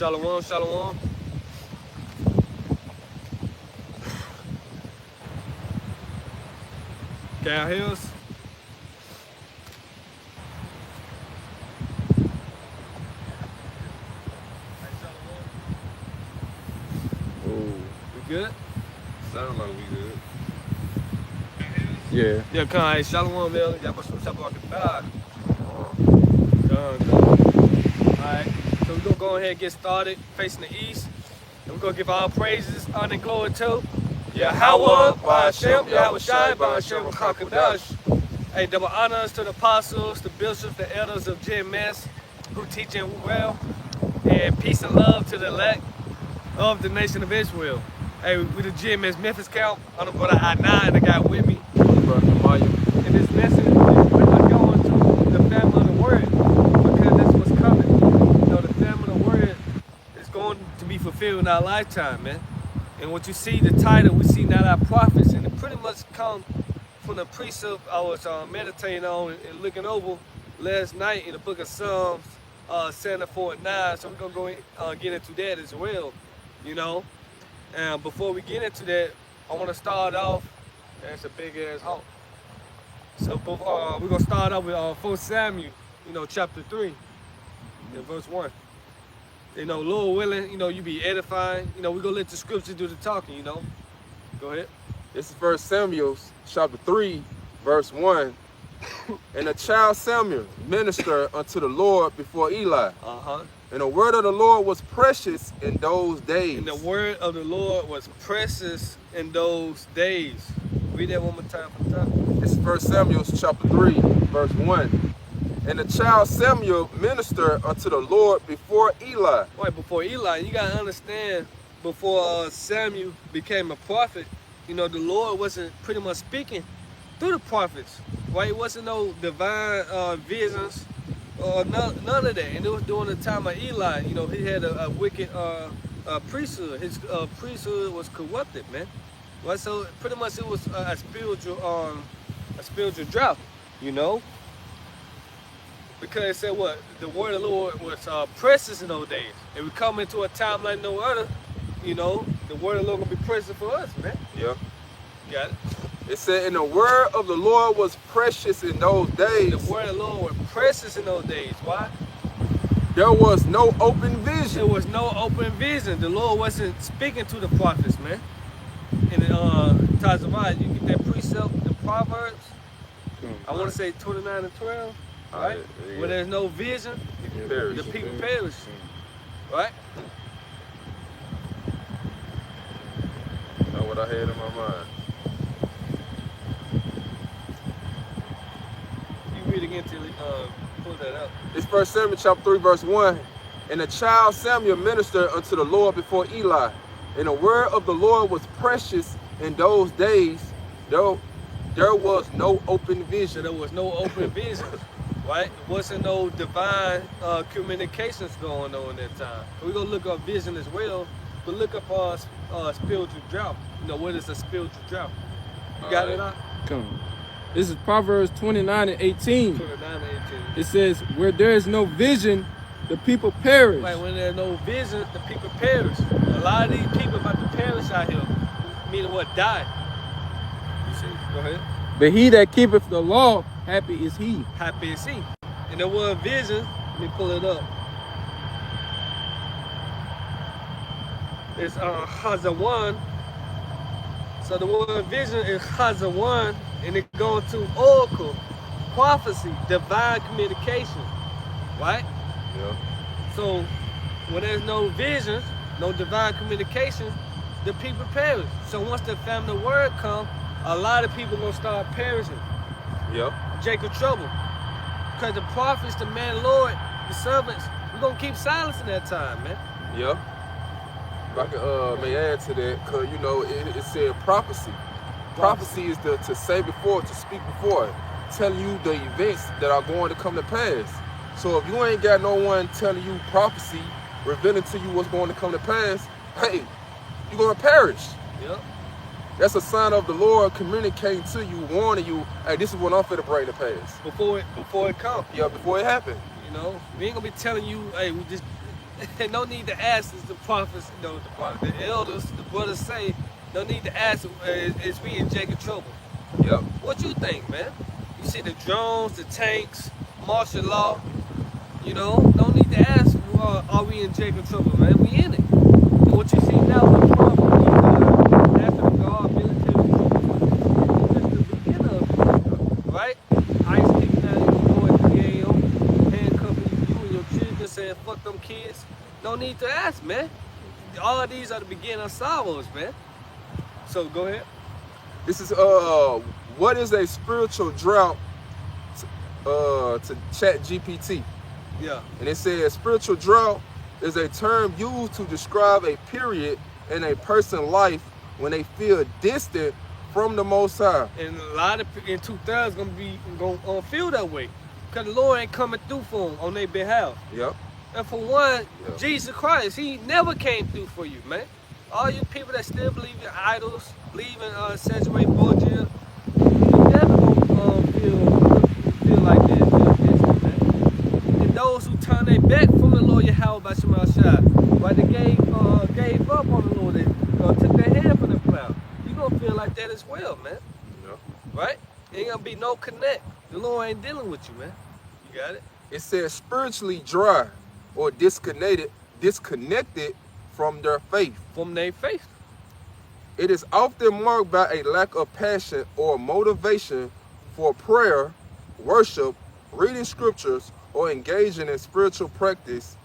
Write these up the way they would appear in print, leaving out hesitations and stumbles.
Shalom, shalom. Cal Hills. Oh, We good? sound like we good. Yeah. Yeah, come hey, shalom, man. Y'all put some stuff on the back. Come. Alright. So we're gonna go ahead and get started facing the east. And we're gonna give all praises, honor, and glory to Yahweh, Ba'ashem, Yahweh Shai, Ba'ashem, Hakadash. Hey, double honors to the apostles, the bishops, the elders of GMS who teach and well. And peace and love to the elect of the nation of Israel. Hey, we the GMS Memphis Count. I'm the brother I9, the guy with me. Brother Maya. And this lesson is pretty much going to the family of the word because that's what's coming. You know, the family of the word is going to be fulfilled in our lifetime, man. And what you see, the title, we see not our prophets, and it pretty much come from the precept I was meditating on and looking over last night in the book of Psalms 74 and 9. So we're going to get into that as well, you know. And before we get into that, I want to start off, that's a big ass hawk. So we're going to start off with 1 Samuel, you know, chapter 3, and verse 1. You know, Lord willing, you know, you be edifying. You know, we're going to let the scriptures do the talking, you know. Go ahead. This is 1 Samuel chapter 3, verse 1. And the child Samuel ministered unto the Lord before Eli. Uh-huh. And the word of the Lord was precious in those days. And the word of the Lord was precious in those days. Read that one more time from the top. This is 1 Samuel chapter 3, verse 1. And the child Samuel ministered unto the Lord before Eli. Right, before Eli, you got to understand, before Samuel became a prophet, you know, the Lord wasn't pretty much speaking through the prophets, right? It wasn't no divine visions or none of that. And it was during the time of Eli, you know, he had a wicked priesthood. His priesthood was corrupted, man. Right, so pretty much it was a spiritual drought, you know? Because it said what? The word of the Lord was precious in those days. And we come into a time like no other, you know, the word of the Lord gonna be precious for us, man. Yeah. Got it? It said, and the word of the Lord was precious in those days. The word of the Lord was precious in those days. Why? There was no open vision. There was no open vision. The Lord wasn't speaking to the prophets, man. In the Tazamah, you get that precept, the Proverbs. I want to say 29 and 12. Right? Yeah. Where there's no vision, the people perish. Right? That's what I had in my mind. You read again till pull that up. It's 1 Samuel chapter 3, verse 1. And the child Samuel ministered unto the Lord before Eli. And the word of the Lord was precious in those days. There was no open So vision. there was no open vision. Right? It wasn't no divine communications going on at that time. We're going to look up vision as well, but look up spiritual drought. You know, what is a spiritual drought? You got it out? Come. This is Proverbs 29 and 18. 29 and 18. It says, where there is no vision, the people perish. Right, when there's no vision, the people perish. A lot of these people about to perish out here, meaning what? Die. You see? Go ahead. But he that keepeth the law, happy is he. Happy is he. And the word vision, let me pull it up. It's Hazawan. So the word vision is Hazawan, and it goes to oracle, prophecy, divine communication. Right? Yeah. So when there's no vision, no divine communication, the people perish. So once the family word come, a lot of people gonna start perishing. Yeah. Jacob trouble. Because the prophets, the man Lord, the servants, we're gonna keep silence in that time, man. Yeah. If I could may add to that, because you know, it said prophecy. Prophecy is to say before, to speak before, telling you the events that are going to come to pass. So if you ain't got no one telling you prophecy, revealing to you what's going to come to pass, hey, you're gonna perish. Yep. That's a sign of the Lord communicating to you, warning you, hey, this is what I'm finna bring to pass. Before it comes. Yeah, before it happened. You know, we ain't gonna be telling you, hey, we just And no need to ask, as the prophets, the elders, the brothers say, no need to ask, is we in Jacob trouble? Yep. What you think, man? You see the drones, the tanks, martial law, no need to ask, are we in Jacob trouble, man? We in it. And what you see now with Trump, National Guard, military troops, that's the beginning of it, right? ICE kicking out your boy DAO, handcuffing you and your children, saying fuck them kids. No need to ask, man. All these are the beginning of sorrows, man. So go ahead. This is what is a spiritual drought to ChatGPT? Yeah. And it says spiritual drought is a term used to describe a period in a person's life when they feel distant from the Most High. And a lot of in 2000 gonna feel that way, cause the Lord ain't coming through for them on their behalf. Yep. And for one, Yeah. Jesus Christ, He never came through for you, man. All you people that still believe in idols, believe in Cedric Borgia, you never gonna feel like that, feel distant, man. And those who turn their back from the Lord Yahweh by Shema Shai, right, they gave up on the Lord, they took their hand from the plow. You gonna feel like that as well, man. Yep. Right? Ain't gonna be no connect. The Lord ain't dealing with you, man. You got it? It says spiritually dry or disconnected from their faith. From their faith. It is often marked by a lack of passion or motivation for prayer, worship, reading scriptures, or engaging in spiritual practice,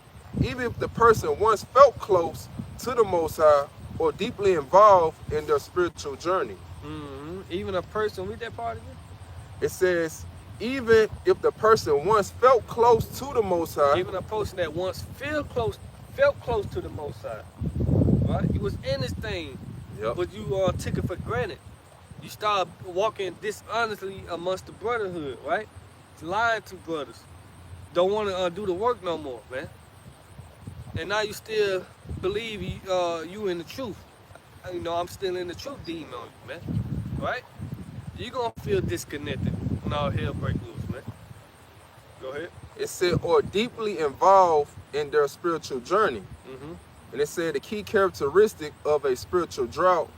even if the person once felt close to the Most High or deeply involved in their spiritual journey. Mm-hmm. Even a person, read that part again. It says, even if the person once felt close to the Most High, Even a person that once felt close to the Most High, right? You was in this thing, Yep. but you took it for granted. You started walking dishonestly amongst the brotherhood, right? Lying to brothers. Don't want to do the work no more, man. And now you still believe you in the truth. I'm still in the truth, demon, man. Right? You gonna feel disconnected when all hell break loose, man. Go ahead. it said, or deeply involved in their spiritual journey. Mm-hmm. And it said the key characteristic of a spiritual drought,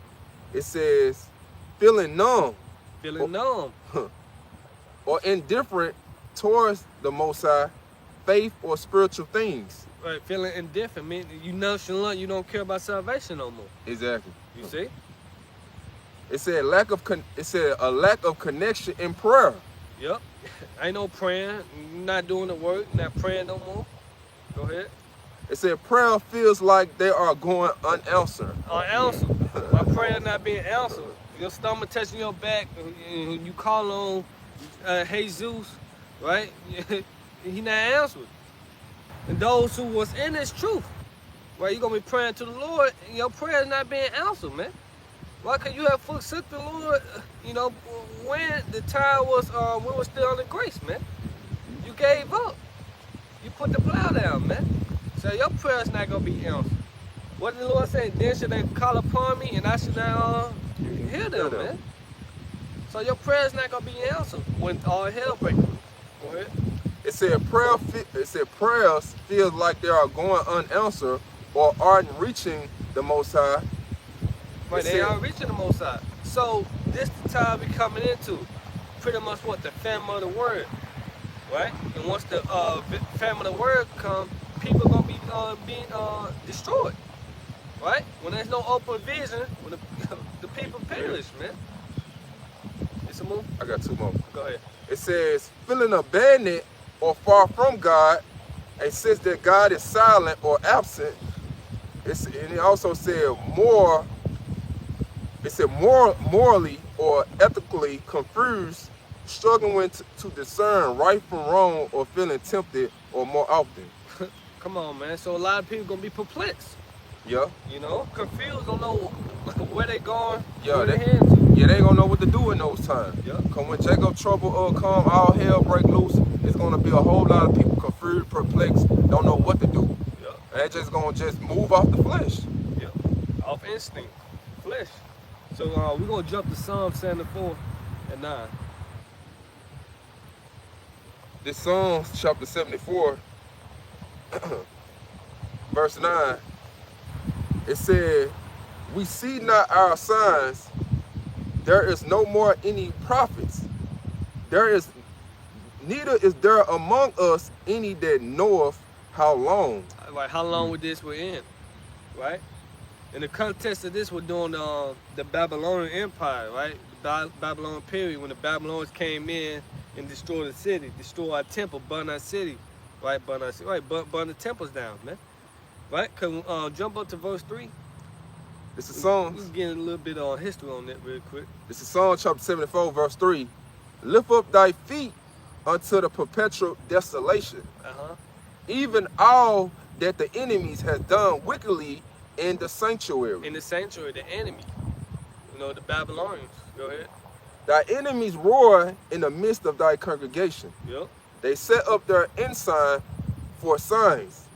it says feeling numb Feeling numb. or indifferent towards the Most High, faith, or spiritual things. Right, feeling indifferent, man. You nonchalant, you don't care about salvation no more. Exactly. You see? It said a lack of connection in prayer. Yep. Ain't no praying, not doing the work, not praying no more. Go ahead. It said prayer feels like they are going unanswered. Unanswered. My prayer not being answered. Your stomach touching your back, and you call on Jesus, right? He not answered. And those who was in this truth, right? You gonna be praying to the Lord, and your prayer is not being answered, man. Why? Cause you have forsook the Lord, when the time was, we were still under grace, man. You gave up. You put the plow down, man. So your prayer is not gonna be answered. What did the Lord say? Then should they call upon me, and I should now hear them, man. So your prayer is not gonna be answered when all hell breaks loose. Go ahead. It said prayers feel like they are going unanswered or aren't reaching the Most High. Right, It they said- are reaching the Most High. So this the time we coming into, pretty much what the family of the word, right? And once the family of the word come, people gonna be being destroyed, right? When there's no open vision, when the people perish, man. It's a move. I got two more. Go ahead. It says feeling abandoned or far from God, a sense that God is silent or absent. And it also said morally or ethically confused, struggling to discern right from wrong, or feeling tempted or more often. Come on, man. So a lot of people gonna be perplexed, Yeah. confused, don't know where they going, Yeah, where they they- heading to. Yeah, they ain't gonna know what to do in those times. Yeah. Cause when Jacob trouble come, all hell break loose, it's gonna be a whole lot of people confused, perplexed, don't know what to do. Yeah. And they just gonna move off the flesh. Yeah, off instinct, flesh. So we're gonna jump to Psalm 74 and 9. This Psalms chapter 74, verse 9, it said, we see not our signs, there is no more any prophets. Neither is there among us any that knoweth how long. Like how long would this we're in, right? In the context of this, we're doing the Babylonian Empire, right? The Babylonian period, when the Babylonians came in and destroyed the city, destroyed our temple, burned our city, right? Burn the temples down, man. Right? Jump up to verse 3. This is Psalms. We're getting a little bit on history on that real quick. This is Psalm chapter 74, verse 3. Lift up thy feet unto the perpetual desolation, even all that the enemies has done wickedly in the sanctuary. In the sanctuary, the enemy, the Babylonians. Go ahead. Thy enemies roar in the midst of thy congregation. Yep. They set up their ensign for signs.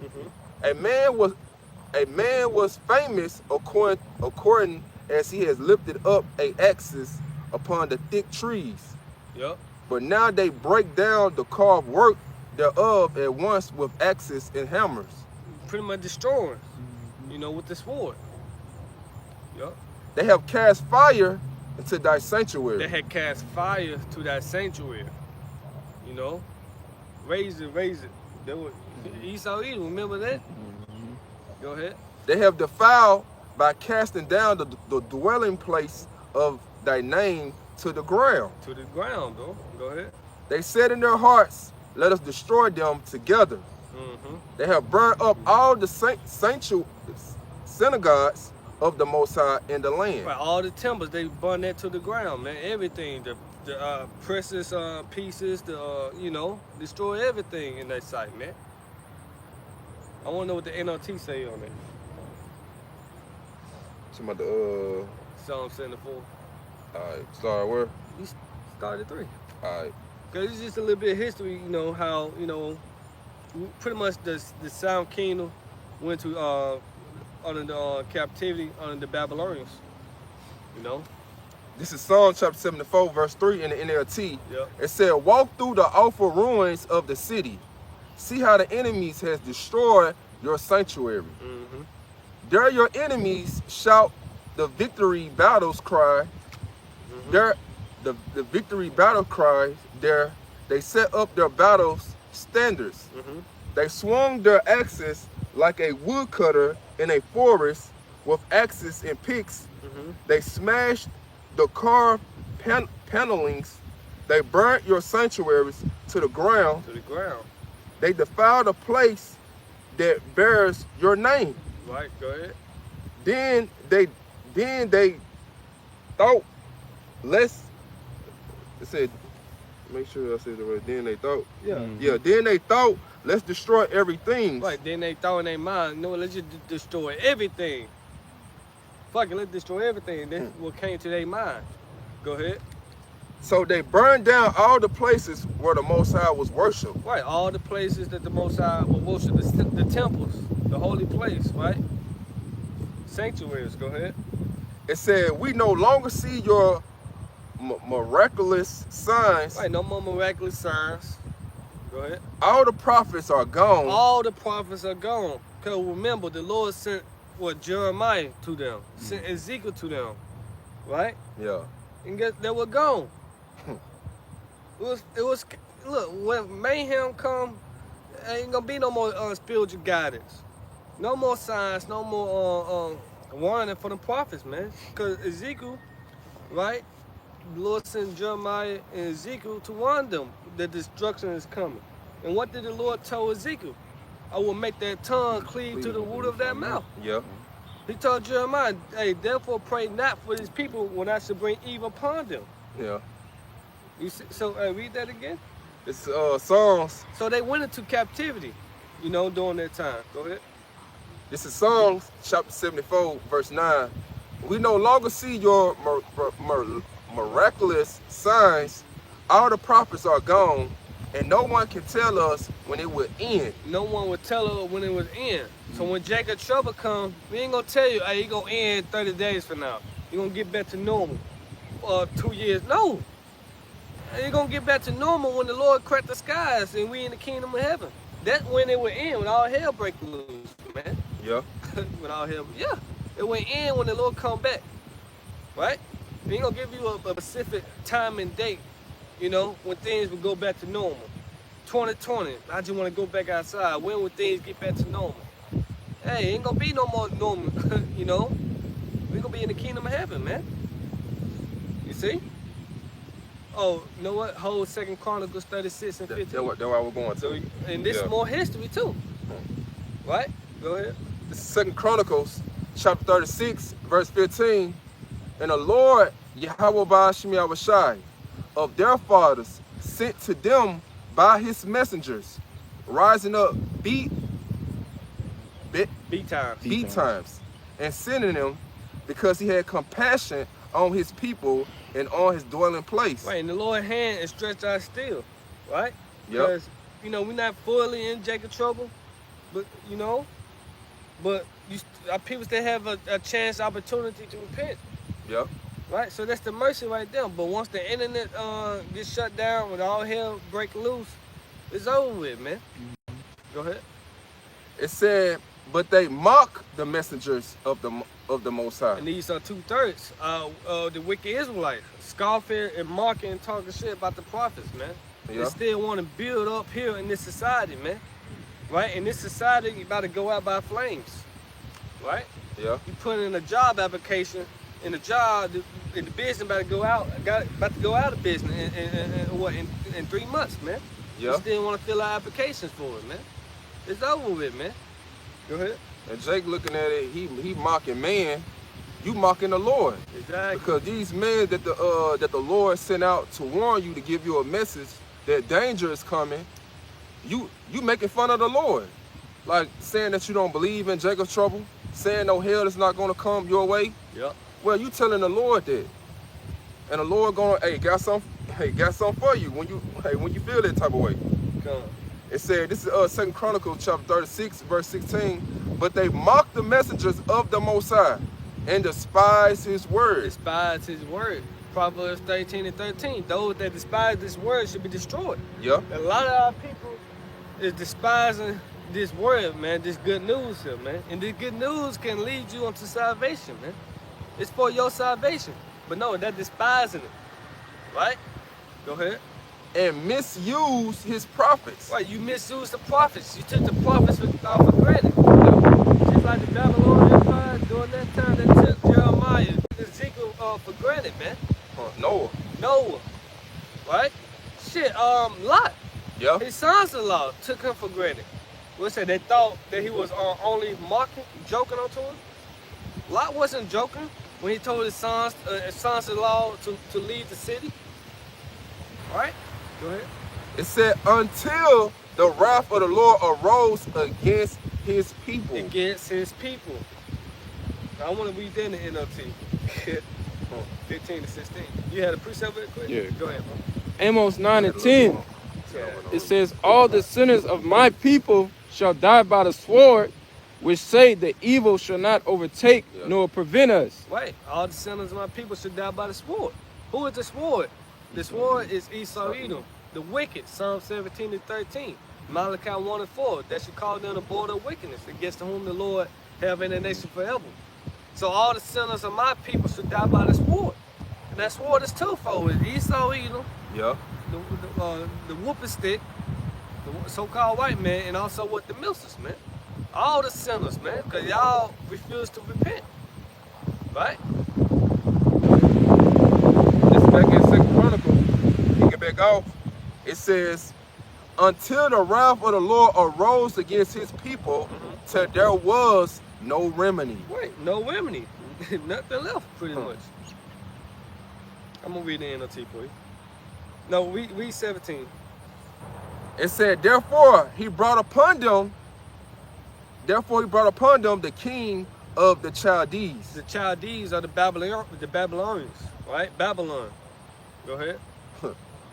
A man was famous according as he has lifted up a axis upon the thick trees. Yep. But now they break down the carved work thereof at once with axes and hammers. Pretty much destroying, with the sword. Yep. They have cast fire into thy sanctuary. They had cast fire to that sanctuary. Raise it. They were Esau Edom, remember that? Go ahead. They have defiled by casting down the dwelling place of thy name to the ground. To the ground, though. Go ahead. They said in their hearts, let us destroy them together. They have burned up all the synagogues of the Most High in the land. Right, all the temples, they burned that to the ground, man. Everything, the precious pieces, destroy everything in that site, man. I want to know what the NLT say on it. Some of the Psalm 74. Alright, start where? You started 3. Alright. Because it's just a little bit of history, how, pretty much the South Kingdom went to under the captivity under the Babylonians. This is Psalm chapter 74, verse 3 in the NLT. Yep. It said, walk through the awful ruins of the city. See how the enemies has destroyed your sanctuary. There your enemies shout the victory battles cry. There the victory battle cries. There they set up their battles standards. They swung their axes like a woodcutter in a forest with axes and picks. They smashed the carved panelings. They burnt your sanctuaries to the ground. They defiled the place that bears your name. Right, go ahead. Then they thought, it said, make sure I said the right. Then they thought, then they thought, let's destroy everything. Right, then they thought in their mind, no, let's just destroy everything. Fuck it, let's destroy everything. That's what came to their mind. Go ahead. So they burned down all the places where the Most High was worshipped. Right, all the places that the Most High will worship, the temples, the holy place, right? Sanctuaries, go ahead. It said, we no longer see your miraculous signs. Right, no more miraculous signs. Go ahead. All the prophets are gone. All the prophets are gone. Because remember, the Lord sent Jeremiah to them, sent Ezekiel to them, right? Yeah. And guess they were gone. It was look, when mayhem come, ain't gonna be no more spiritual guidance. No more signs, no more warning for the prophets, man. Because Ezekiel, right? The Lord sent Jeremiah and Ezekiel to warn them that destruction is coming. And what did the Lord tell Ezekiel? I will make that tongue cleave to the root of that mouth. Yeah. He told Jeremiah, hey, therefore pray not for these people when I should bring evil upon them. Yeah. You see, so read that again. It's Psalms. So they went into captivity, during that time. Go ahead. This is Psalms chapter 74, verse 9. We no longer see your miraculous signs. All the prophets are gone, and no one can tell us when it will end. No one would tell us when it would end. So when Jacob trouble comes, we ain't gonna tell you, hey, it's gonna end 30 days from now. You're gonna get back to normal. 2 years. No. You're gonna get back to normal when the Lord cracked the skies and we in the kingdom of heaven. That's when it will end, when all hell breaks loose, man. Yeah. When all hell, yeah, it went in when the Lord come back, right? He ain't gonna give you a specific time and date, you know, when things will go back to normal. 2020, I just want to go back outside. When will things get back to normal? Hey, ain't gonna be no more normal, you know. We gonna be in the kingdom of heaven, man. You see? Oh, you know what? Whole 2 Chronicles 36 and 15. That's what we're going So, to. and this is more history too, right? Go ahead. This is 2 Chronicles chapter 36, verse 15. And the Lord Yahweh Ba'ashim Yahushai of their fathers sent to them by his messengers, rising up beat times, and sending them because he had compassion on his people and on his dwelling place. Right, and the Lord's hand is stretched out still, right? Yep. Because, you know, we're not fully in Jacob trouble, but, you know, but our people still have a chance, opportunity to repent, Yep. right? So that's the mercy right there. But once the internet gets shut down, when all hell break loose, it's over with, man. Go ahead. It said, but they mock the messengers of the Most High. And these are 2/3 the wicked Israelites, scoffing and mocking and talking shit about the prophets, man. They Yeah. still want to build up here in this society, man. Right? In this society, you about to go out by flames. Right? Yeah. You put in a job application, and the job, the business about to go out of business in 3 months, man. Yeah. You still want to fill out applications for it, man. It's over with, man. Go ahead. And Jake looking at it, he mocking man. You mocking the Lord. Exactly. Because these men that the Lord sent out to warn you, to give you a message that danger is coming, you making fun of the Lord. Like saying that you don't believe in Jacob's trouble, saying no hell is not gonna come your way. Yep. Well, you telling the Lord that. And the Lord going, got something for you when you feel that type of way. Come. It said, this is 2 Chronicles chapter 36, verse 16, but they mock the messengers of the Most High and despise his word. Despise his word. Proverbs 13 and 13. Those that despise this word should be destroyed. Yeah. A lot of our people is despising this word, man, this good news here, man. And this good news can lead you unto salvation, man. It's for your salvation. But no, they're despising it. Right? Go ahead. And misuse his prophets. Right, you misused the prophets. You took the prophets for granted. Just like the Babylonian Empire, during that time, they took Jeremiah, Ezekiel for granted, man. Noah. Right? Shit, Lot. Yeah. His sons-in-law took him for granted. What's that? They thought that he was only mocking, joking onto him. Lot wasn't joking when he told his sons-in-law to leave the city. Right? Go ahead. It said, until the wrath of the Lord arose against his people. Against his people. Now, I want to read that in the NLT. 15 to 16. You had a precept real quick? Yeah. Go ahead, bro. Amos 9 and 10. It says, all the sinners of my people shall die by the sword, which say the evil shall not overtake nor prevent us. Right. All the sinners of my people should die by the sword. Who is the sword? The sword is Esau Edom, the wicked, Psalm 17 and 13. Malachi 1 and 4, that should call them the border of wickedness, against whom the Lord have in the nation forever. So all the sinners of my people should die by the sword. And that sword is twofold. It's Esau Edom, Yeah. the whooping stick, the so-called white man, and also with the Milsers, man. All the sinners, man, because y'all refuse to repent. Right? This back in 2 Chronicles, kick it back off. It says, until the wrath of the Lord arose against his people, till there was no remedy. Right, no remedy. Nothing left, pretty much. I'm going to read the NLT for you. No, read 17. It said, therefore he brought upon them the king of the Chaldees. The Chaldees are the Babylonians, right? Babylon. Go ahead.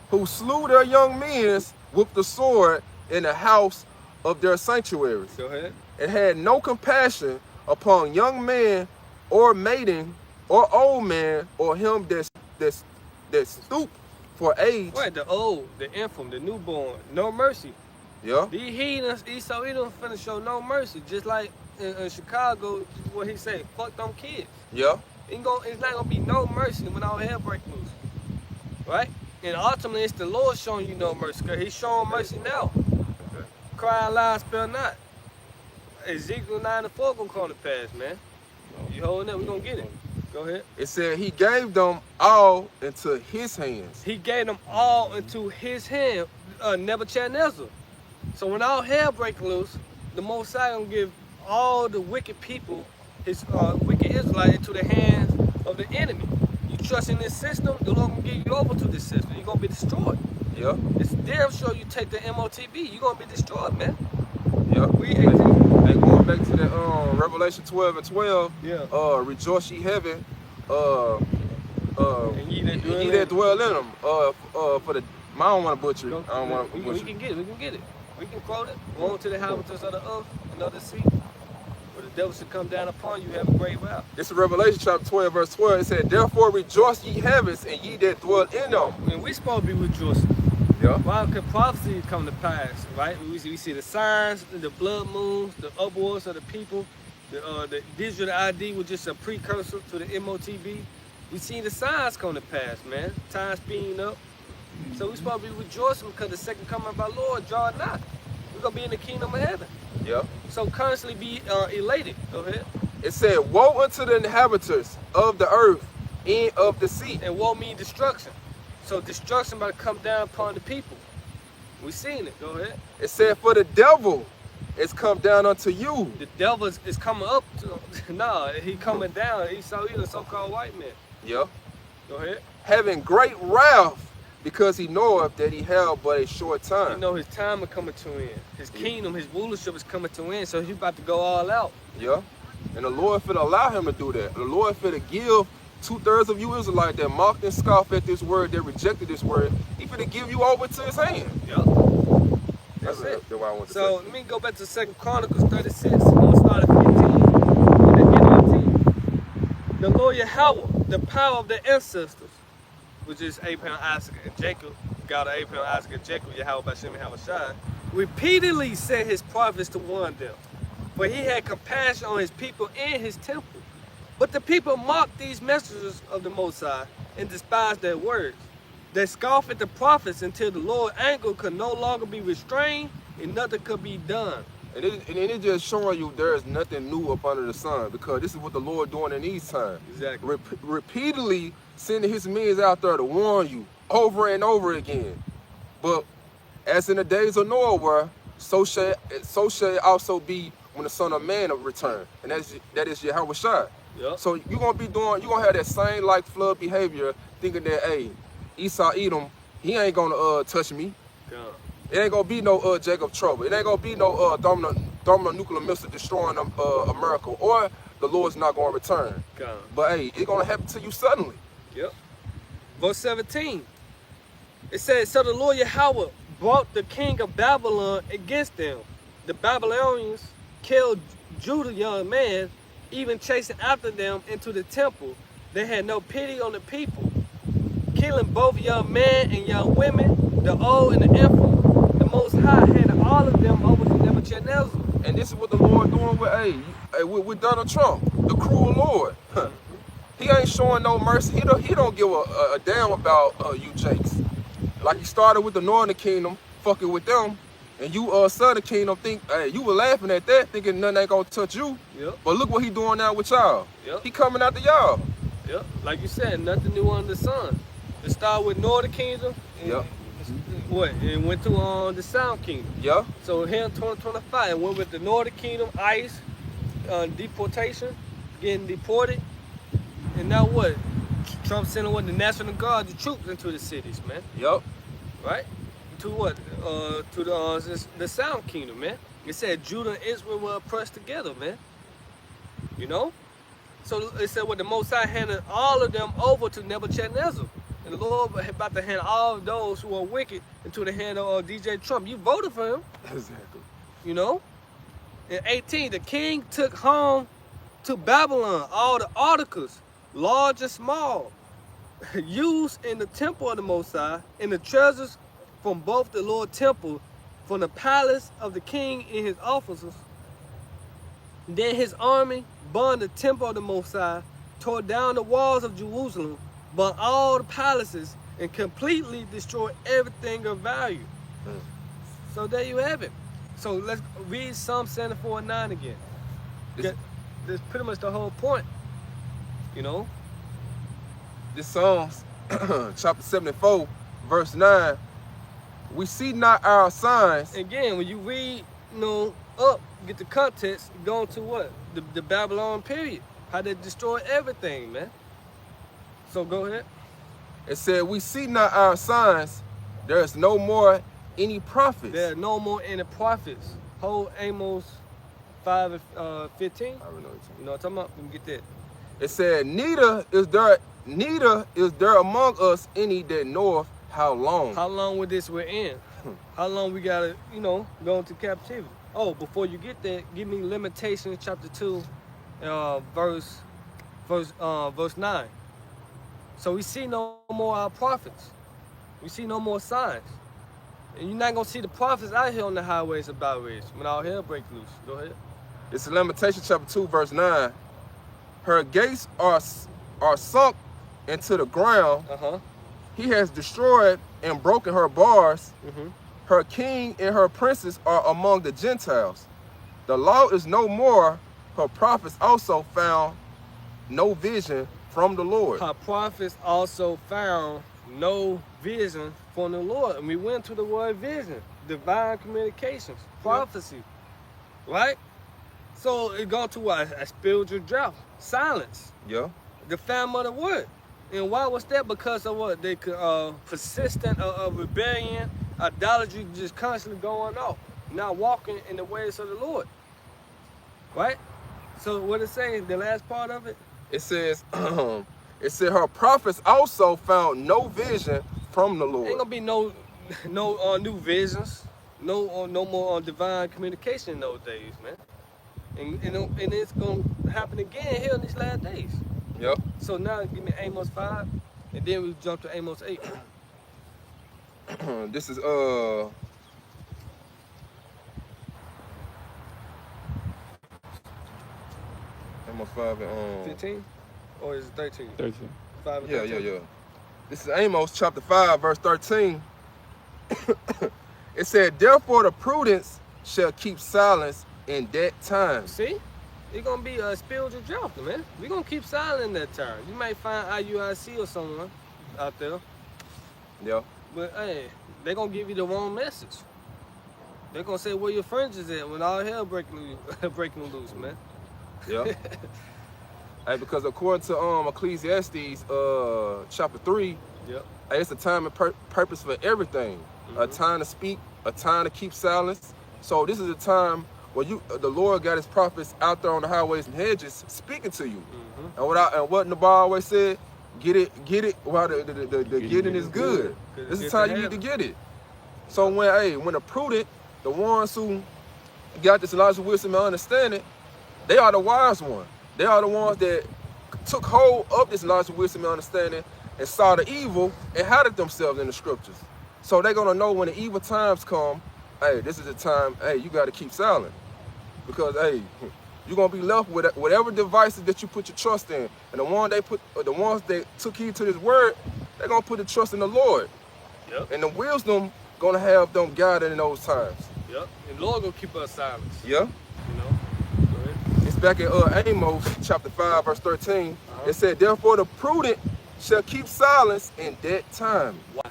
Who slew their young men with the sword in the house of their sanctuaries. Go ahead. It had no compassion upon young man or maiden or old man or him that stooped for age. Right, the old, the infant, the newborn. No mercy. Yeah. These heathens, Esau Edom finna show no mercy. Just like in Chicago, what he say, fuck them kids. Yeah. It's not gonna be no mercy when all hell break loose, right? And ultimately, it's the Lord showing you no mercy, cause He's showing mercy now. Cry loud, spell not. Ezekiel 9:4 gonna come to pass, man. You holding it? We gonna get it. Go ahead. It said he gave them all into his hands. He gave them all into his hand, Nebuchadnezzar. So when all hell break loose, the Most High gonna give all the wicked people, his wicked Israelites, into the hands of the enemy. You trust in this system, the Lord gonna give you over to this system. You're gonna be destroyed. Yeah. It's damn sure you take the MOTB, you're gonna be destroyed, man. Yeah. We Hey, going back to that Revelation 12:12. Yeah. Rejoice ye heaven. And ye that dwell Ye in that dwell in them. For the I don't want to butcher it. I don't want to we butcher can it. get it. We can get it. We can quote it. Woe to the inhabitants of the earth and of the sea, where the devil should come down upon you, have a great wrath. This is Revelation chapter 12, verse 12. It said, therefore rejoice ye heavens, and ye that dwell in them. And we supposed to be rejoicing. Yeah. Why? Because prophecy come to pass, right? We see the signs, the blood moons, the upwards of the people, the digital ID was just a precursor to the MOTB. We see the signs come to pass, man. Time speeding up. So we supposed to be rejoicing because the second coming of our Lord draweth nigh. We're going to be in the kingdom of heaven. Yeah. So constantly be elated. Go ahead. It said, woe unto the inhabitants of the earth and of the sea. And woe means destruction. So destruction about to come down upon the people. We seen it. Go ahead. It said, for the devil is come down unto you. The devil is coming up. Nah, he coming down. He's a so-called white man. Yeah. Go ahead. Having great wrath, because he knoweth that he held but a short time. You know his time is coming to an end. His kingdom, his rulership is coming to an end. So he's about to go all out. Yeah. And the Lord finna allow him to do that. The Lord finna give 2/3 of you Israelites that mocked and scoffed at this word, that rejected this word. He finna give you over to his hand. Yep. That's it. That's what I want to So say. let me go back to 2 Chronicles 36. I'm gonna start at 15. And then 18. The Lord Yahweh, the power of the ancestors, which is Abraham, Isaac, and Jacob, God of Abraham, Isaac, and Jacob, Yahweh Bashem and Havashai, repeatedly sent his prophets to warn them. For he had compassion on his people in his temple. But the people mocked these messengers of the Most High and despised their words. They scoffed at the prophets until the Lord's anger could no longer be restrained and nothing could be done. And it just showing you there is nothing new up under the sun, because this is what the Lord doing in these times. Exactly. Repeatedly sending his men out there to warn you over and over again. But as in the days of Noah were, so shall it also be when the Son of Man will return. And that is Yahweh Shai. Yep. So you're gonna have that same like flood behavior, thinking that, hey, Esau Edom, he ain't gonna touch me. God. It ain't gonna be no Jacob trouble. It ain't gonna be no thermonuclear missile destroying America, or the Lord's not gonna return. God. But hey, it's gonna happen to you suddenly. Yep. Verse 17. It says, so the Lord Yahweh brought the king of Babylon against them. The Babylonians killed Judah young man, even chasing after them into the temple. They had no pity on the people, killing both young men and young women, the old and the infant. The Most High handed all of them over to Nebuchadnezzar. And this is what the Lord doing with Donald Trump, the cruel Lord. He ain't showing no mercy. He don't give a damn about you Jakes. Like he started with the Northern Kingdom, fucking with them, and you Southern Kingdom think, hey, you were laughing at that, thinking nothing ain't gonna touch you. Yep. But look what he doing now with y'all. Yep. He coming after y'all. Yep. Like you said, nothing new under the sun. It started with Northern Kingdom. Yep. What? It went to the South Kingdom. Yeah. So here in 2025, it went with the Northern Kingdom, ICE, deportation, getting deported. And now what? Trump sending what? The National Guard, the troops into the cities, man. Yep. Right? To what? To the South Kingdom, man. It said Judah and Israel were pressed together, man. You know? So it said what the Most High handed all of them over to Nebuchadnezzar. And the Lord about to hand all of those who are wicked into the hand of DJ Trump. You voted for him. Exactly. You know? In 18, the king took home to Babylon all the articles, large and small, used in the temple of the Most High, and the treasures from both the Lord's temple, from the palace of the king and his officers. Then his army burned the temple of the Most High, tore down the walls of Jerusalem, burnt all the palaces, and completely destroyed everything of value. So there you have it. So let's read Psalm 74:9 again. This- That's pretty much the whole point. You know? This Psalms, chapter 74, verse 9. We see not our signs. Again, when you read, up, get the context, going to what? The Babylon period. How they destroyed everything, man. So go ahead. It said, we see not our signs. There is no more any prophets. There are no more any prophets. Hold Amos 5 and 15. I already know what you're talking You know what I'm talking about? Let me get that. It said, neither is there among us any that knoweth how long. How long with this we're in? How long we gotta, go into captivity? Oh, before you get there, give me Lamentations chapter 2, verse 9. So we see no more our prophets. We see no more signs. And you're not gonna see the prophets out here on the highways and byways when all hell break loose. Go ahead. It's Lamentations chapter 2, verse 9. Her gates are sunk into the ground. He has destroyed and broken her bars. Her king and her princes are among the Gentiles. The law is no more. Her prophets also found no vision from the Lord. Her prophets also found no vision from the Lord. And we went to the word vision, divine communications, prophecy, right? So it go to what? A spiritual drought, silence, Yeah. the famine of the word. And why was that? Because of what? They could persistent of rebellion, idolatry just constantly going off, not walking in the ways of the Lord. Right? So what it saying, the last part of it? It says, it said her prophets also found no vision from the Ain't Lord. gonna be no new visions, no more divine communication in those days, man. And it's gonna happen again here in these last days. Yep. So now give me Amos 5, and then we jump to Amos 8. This is Amos 5 and 15? Or is it 13? 13. 5 and Yeah, 13? yeah. This is Amos chapter 5, verse 13. It said, therefore the prudence shall keep silence in that time. See? It's gonna be a spiritual drought, man. We're gonna keep silent in that time. You might find IUIC or someone out there, Yeah. but hey, they're gonna give you the wrong message. They're gonna say where your friends is at when all hell breaking loose, man. Yeah. Hey, because according to Ecclesiastes chapter 3, Yep. hey, it's a time and purpose for everything. A time to speak, a time to keep silence. So this is a time where the Lord got his prophets out there on the highways and hedges speaking to you. And what Nabal always said, get it while the getting is good. This is the time you need to get it. So when the prudent, the ones who got this knowledge, wisdom, and understanding, they are the wise ones. They are the ones that took hold of this knowledge, wisdom, and understanding and saw the evil and hid themselves in the scriptures. So they're gonna know when the evil times come, hey, this is the time, hey, you gotta keep silent. Because hey, you're gonna be left with whatever devices that you put your trust in. And the ones that took heed to this word, they're gonna put the trust in the Lord. Yep. And the wisdom gonna have them guided in those times. Yep. And the Lord gonna keep us silent. Yeah. You know. Go ahead. It's back in Amos chapter 5, verse 13. It said, therefore the prudent shall keep silence in that time. Why?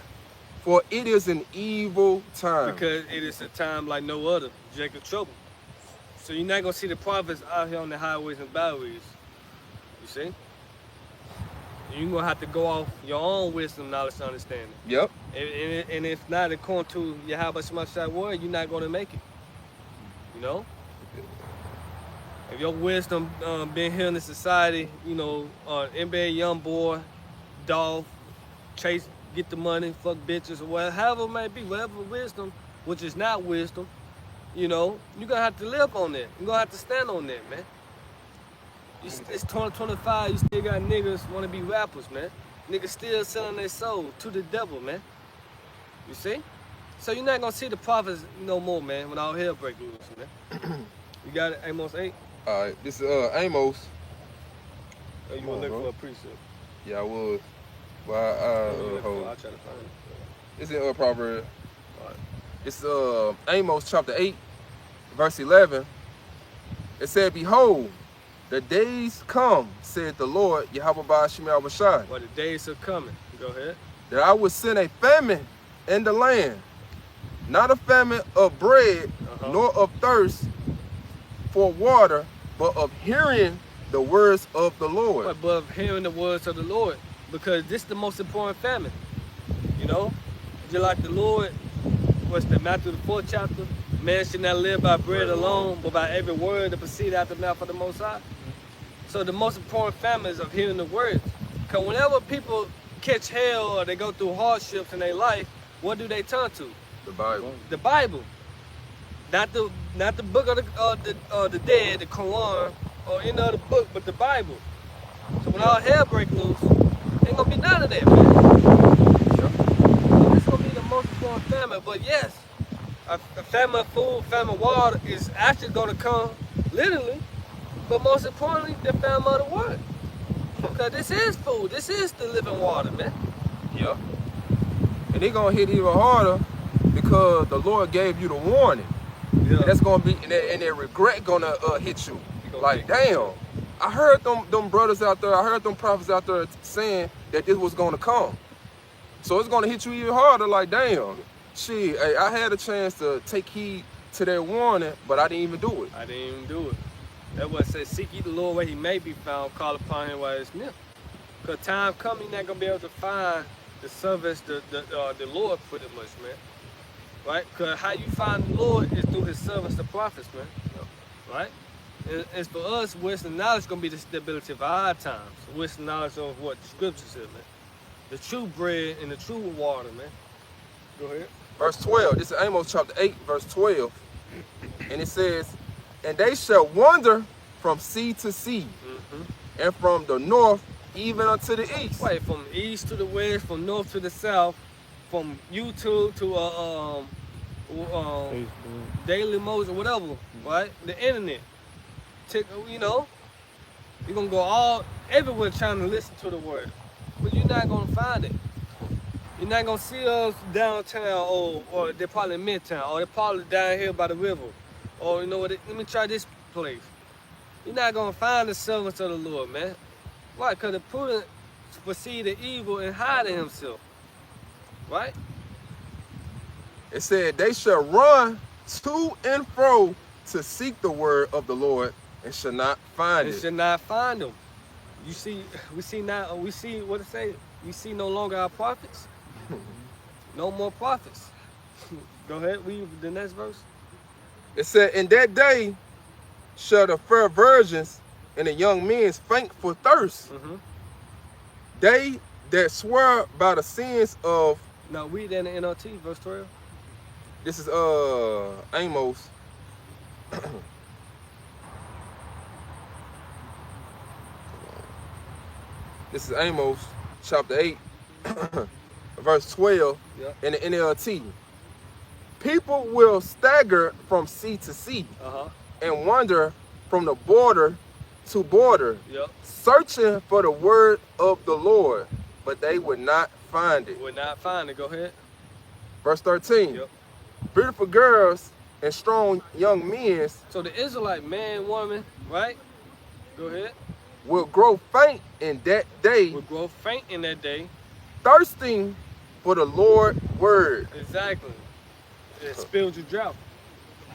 For it is an evil time. Because it is a time like no other, Jacob trouble. So you're not gonna see the prophets out here on the highways and byways. You see? You're gonna have to go off your own wisdom, knowledge, and understanding. Yep. And if not according to Yahweh Shemashai word, you're not gonna make it. You know? If your wisdom been here in the society, NBA young boy, Dolph, chase, get the money, fuck bitches, or whatever it may be, whatever wisdom, which is not wisdom, you're gonna have to live on that. You're gonna have to stand on that, man. It's 2025, you still got niggas wanna be rappers, man. Niggas still selling their soul to the devil, man. You see? So you're not gonna see the prophets no more, man, when all hell break loose, man. You got it, Amos 8? All right, this is Amos. Oh, you Come want to on, look bro. for a precept? Yeah, I was. Well, I'll hold. try to find it. It's in Proverbs. All right. It's Amos chapter 8, verse 11. It said, "Behold, the days come, said the Lord, Yahweh Ba'ashim Yahushai, Well, the days are coming. Go ahead. that I will send a famine in the land, not a famine of bread, nor of thirst for water, but of hearing the words of the Lord." But of hearing the words of the Lord, because this is the most important famine. You know, just like the Lord, what's the Matthew the 4th chapter? Man should not live by bread alone, but by every word that proceeds out the mouth of the Most High. So the most important famine is of hearing the words. Because whenever people catch hell or they go through hardships in their life, what do they turn to? The Bible. The Bible. Not the book of the dead, the Quran, or any other book, but the Bible. So when all hell break loose, ain't gonna be none of that, man. So this gonna be the most important famine. But yes, a famine of food, famine of water is actually gonna come, literally. But most importantly, the famine of the word. Because this is food, this is the living water, man. Yeah. And they gonna hit even harder because the Lord gave you the warning. Yeah. And that's gonna be, and that regret gonna hit you. Like, damn, I heard them brothers out there, I heard them prophets out there saying that this was gonna come. So it's gonna hit you even harder. Like, damn, shit, hey, I had a chance to take heed to that warning, but I didn't even do it. I didn't even do it. That what says, seek ye the Lord where he may be found, call upon him while it's near. Because time coming, you're not going to be able to find the service, the Lord, pretty much, man. Right? Because how you find the Lord is through his servants, the prophets, man. Right? And it's for us, wisdom and knowledge is going to be the stability of our times. Wisdom and knowledge of what the scriptures say, man. The true bread and the true water, man. Go ahead. Verse 12, this is Amos chapter 8, verse 12. And it says, "And they shall wander from sea to sea, and from the north even unto the east." Wait, from east to the west, from north to the south, from YouTube to Daily Moses, whatever, right? The internet. You know, you're gonna go all everywhere trying to listen to the word, but you're not gonna find it. You're not gonna see us downtown, or they're probably in Midtown, or they're probably down here by the river, or you know what? Let me try this place. You're not gonna find the servants of the Lord, man. Why? Because the prudent foresee the evil and hide in himself, right? It said, "They shall run to and fro to seek the word of the Lord, and shall not find They it." should not find them. You see, we see what it say. We see no longer our prophets. No more prophets. Go ahead, read the next verse. It said, "In that day shall the fair virgins and the young men faint for thirst. They that swear by the sins of," Now read that in the NLT, verse 12. this is Amos. This is Amos chapter 8, verse 12 Yep. in the NLT. "People will stagger from sea to sea and wander from the border to border, Yep. searching for the word of the Lord, but they would not find it." We're not finding. Go ahead. Verse 13. Yep. "Beautiful girls and strong young men So the Israelite man, woman, right? Go ahead. will grow faint in that day, Will grow faint in that day. thirsting for the Lord's word." Exactly. It spilled your drought.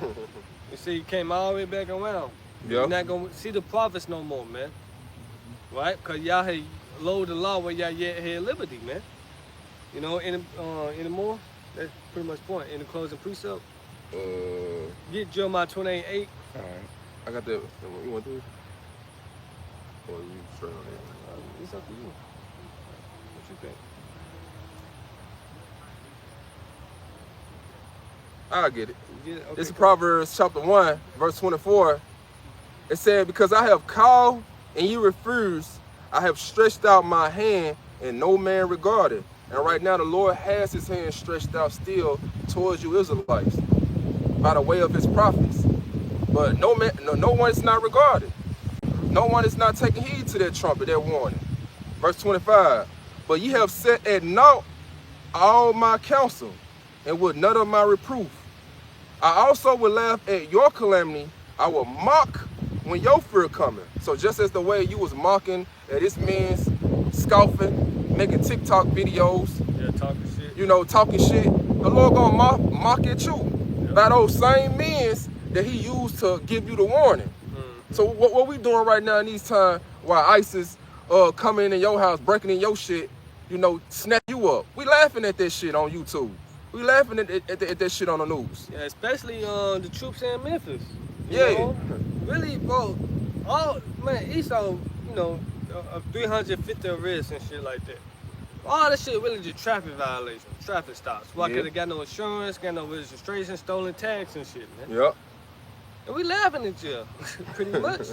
You see, you came all the way back around. You're not gonna see the prophets no more, man. Right? Because y'all had lowered the law where y'all yet had liberty, man. You know, any more? That's pretty much the point. In the closing precept, get Jeremiah 28:8. All right. I got that. You want to do it? Or you straight on it? It's up to you. What you think? I'll get it. You get it? Okay, This is cool. Proverbs chapter 1, verse 24. It said, "Because I have called and you refused, I have stretched out my hand and no man regarded." And right now the Lord has his hand stretched out still towards you Israelites by the way of his prophets. But no one is not regarded. No one is not taking heed to that trumpet, that warning. Verse 25. But ye have set at naught all my counsel, and would none of my reproof. I also will laugh at your calamity. I will mock when your fear cometh. So just as the way you was mocking at this man's scoffing, making TikTok videos, Yeah, talking shit. you know, talking shit, the Lord gonna mock at you by those same means that he used to give you the warning. So what we doing right now in these times while ISIS coming in your house, breaking in your shit, you know, snap you up. We laughing at that shit on YouTube. We laughing at that shit on the news. Yeah, especially the troops in Memphis. You Yeah. know? Really, bro. Esau, you know, 350 arrests and shit like that. All this shit really just traffic violations, traffic stops. Why Yeah. could have got no insurance, got no registration, stolen tags and shit, man. Yep. And we laughing at you, pretty much.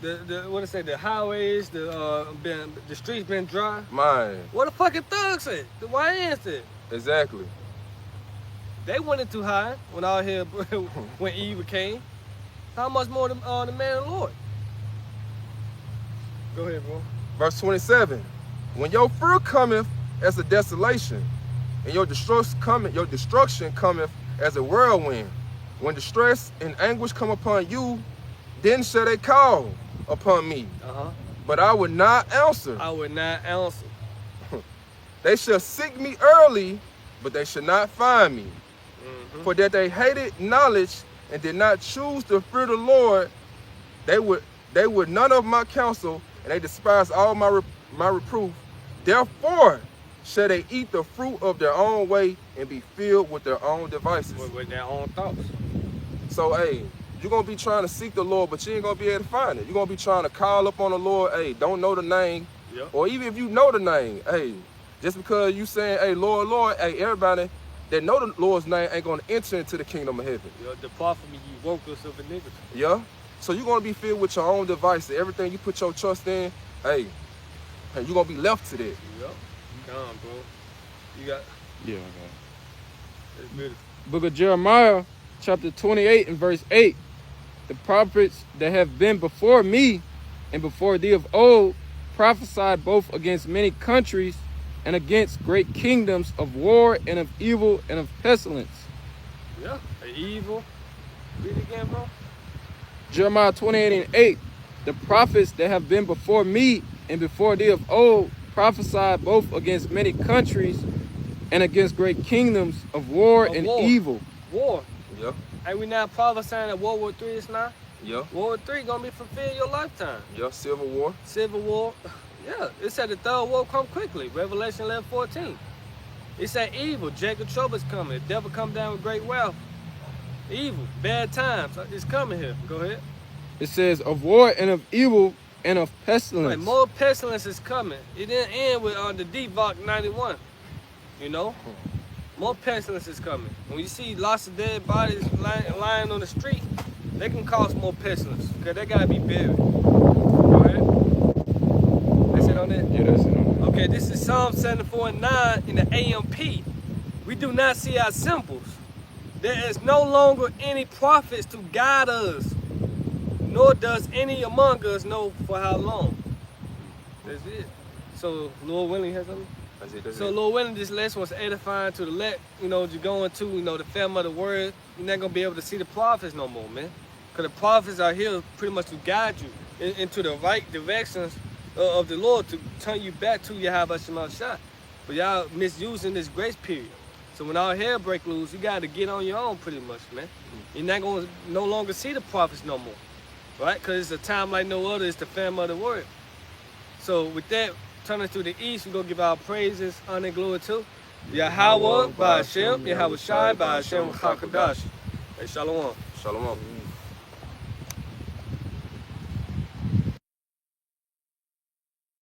The highways, the streets been dry. Man, What the fucking thugs at? The YNs at? exactly. They went in too high when out here when Eve came. How much more the man of the Lord? Go ahead, bro. Verse 27. When your fear cometh as a desolation, and your destruction cometh as a whirlwind. When distress and anguish come upon you, then shall they call upon me. But I would not answer. I would not answer. They shall seek me early, but they shall not find me. For that they hated knowledge and did not choose to fear the Lord, they would none of my counsel, and they despised all my reproof. Therefore shall they eat the fruit of their own way and be filled with their own devices. With their own thoughts. So, hey, you're going to be trying to seek the Lord, but you ain't going to be able to find it. You're going to be trying to call up on the Lord, hey, don't know the name. Yep. Or even if you know the name, hey, just because you saying, hey, Lord, Lord, hey, everybody that know the Lord's name ain't going to enter into the kingdom of heaven. Depart from me, you workers of iniquity. Yeah? So you're going to be filled with your own devices. Everything you put your trust in, hey, and you're going to be left to that. Yep. Come on, bro. You got, Yeah, okay. it's beautiful. Book of Jeremiah, chapter 28 and verse 8. The prophets that have been before me and before thee of old prophesied both against many countries and against great kingdoms of war and of evil and of pestilence. Yeah, the evil. Read it again, bro. Jeremiah 28 and 8. The prophets that have been before me and before thee of old prophesied both against many countries and against great kingdoms of war and evil. War. Yeah, Ain't we not prophesying that World War III is now? yeah, World War III gonna be fulfilled in your lifetime. yeah, Civil War. Civil War. Yeah, it said the third war come quickly. Revelation 11:14. It said evil. Jacob trouble's coming. The devil come down with great wealth. Evil. Bad times. It's coming here. Go ahead. It says of war and of evil and of Like, pestilence. more pestilence is coming. It didn't end with the Devok 91. You know? More pestilence is coming. When you see lots of dead bodies lying on the street, they can cause more pestilence. Because they gotta be buried. Go ahead. That's it on that? Yeah, that's it. Okay, this is Psalm 74 and 9 in the AMP. We do not see our symbols. There is no longer any prophets to guide us, nor does any among us know for how long. That's it. So, Lord willing, has something? That's So, it. Lord willing, this lesson was edifying to the elect. You know, you're going to, the family of the word. You're not going to be able to see the prophets no more, man. Because the prophets are here pretty much to guide you into the right directions of the Lord, to turn you back to Yahweh Shema Shah. But y'all misusing this grace period. So when all hell break loose, you got to get on your own pretty much, man. You're not going to no longer see the prophets no more, right? Because it's a time like no other. It's the family of the word. So with that, turning to the east, we're going to give our praises, honor, and glory to Yahweh, by Hashem, Yahweh Shai, by Hashem, HaKadosh. Hey, Shalom. Shalom.